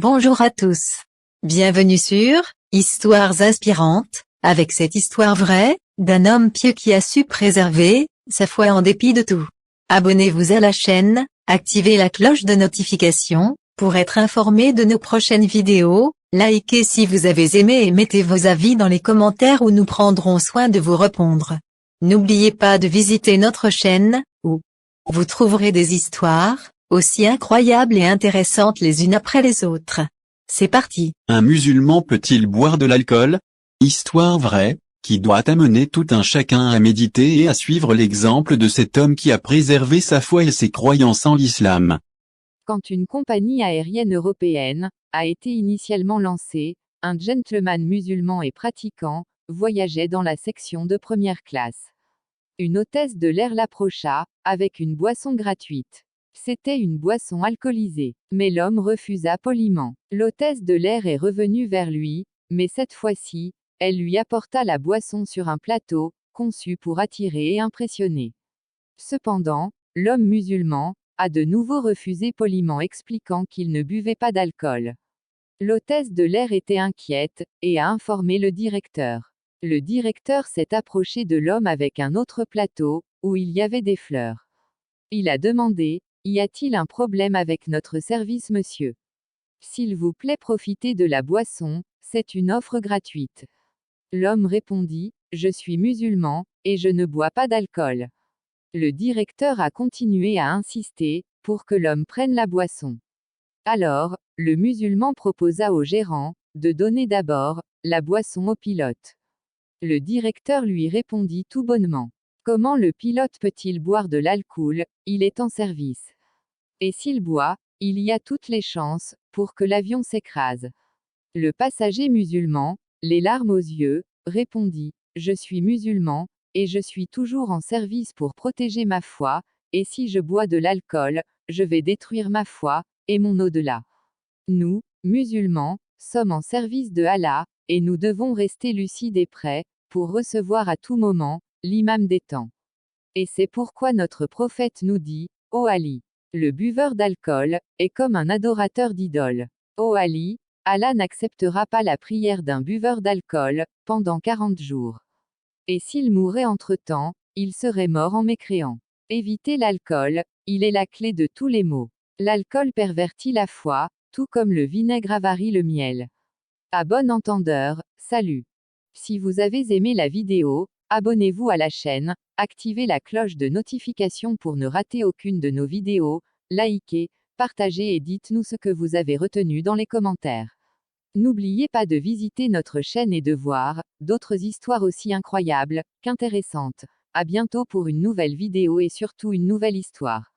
Bonjour à tous. Bienvenue sur Histoires inspirantes, avec cette histoire vraie, d'un homme pieux qui a su préserver sa foi en dépit de tout. Abonnez-vous à la chaîne, activez la cloche de notification, pour être informé de nos prochaines vidéos, likez si vous avez aimé et mettez vos avis dans les commentaires où nous prendrons soin de vous répondre. N'oubliez pas de visiter notre chaîne, où vous trouverez des histoires aussi incroyables et intéressantes les unes après les autres. C'est parti. Un musulman peut-il boire de l'alcool? Histoire vraie, qui doit amener tout un chacun à méditer et à suivre l'exemple de cet homme qui a préservé sa foi et ses croyances en l'islam. Quand une compagnie aérienne européenne a été initialement lancée, un gentleman musulman et pratiquant voyageait dans la section de première classe. Une hôtesse de l'air l'approcha, avec une boisson gratuite. C'était une boisson alcoolisée, mais l'homme refusa poliment. L'hôtesse de l'air est revenue vers lui, mais cette fois-ci, elle lui apporta la boisson sur un plateau, conçu pour attirer et impressionner. Cependant, l'homme musulman a de nouveau refusé poliment, expliquant qu'il ne buvait pas d'alcool. L'hôtesse de l'air était inquiète, et a informé le directeur. Le directeur s'est approché de l'homme avec un autre plateau, où il y avait des fleurs. Il a demandé: y a-t-il un problème avec notre service, monsieur? S'il vous plaît, profitez de la boisson, c'est une offre gratuite. L'homme répondit: je suis musulman, et je ne bois pas d'alcool. Le directeur a continué à insister, pour que l'homme prenne la boisson. Alors, le musulman proposa au gérant de donner d'abord la boisson au pilote. Le directeur lui répondit tout bonnement: comment le pilote peut-il boire de l'alcool? Il est en service. Et s'il boit, il y a toutes les chances pour que l'avion s'écrase. Le passager musulman, les larmes aux yeux, répondit: je suis musulman, et je suis toujours en service pour protéger ma foi, et si je bois de l'alcool, je vais détruire ma foi, et mon au-delà. Nous, musulmans, sommes en service de Allah, et nous devons rester lucides et prêts, pour recevoir à tout moment l'imam des temps. Et c'est pourquoi notre prophète nous dit: ô Ali, le buveur d'alcool est comme un adorateur d'idoles. Ô Ali, Allah n'acceptera pas la prière d'un buveur d'alcool pendant 40 jours. Et s'il mourait entre-temps, il serait mort en mécréant. Évitez l'alcool, il est la clé de tous les maux. L'alcool pervertit la foi, tout comme le vinaigre avarie le miel. À bon entendeur, salut. Si vous avez aimé la vidéo, abonnez-vous à la chaîne, activez la cloche de notification pour ne rater aucune de nos vidéos, likez, partagez et dites-nous ce que vous avez retenu dans les commentaires. N'oubliez pas de visiter notre chaîne et de voir d'autres histoires aussi incroyables qu'intéressantes. À bientôt pour une nouvelle vidéo et surtout une nouvelle histoire.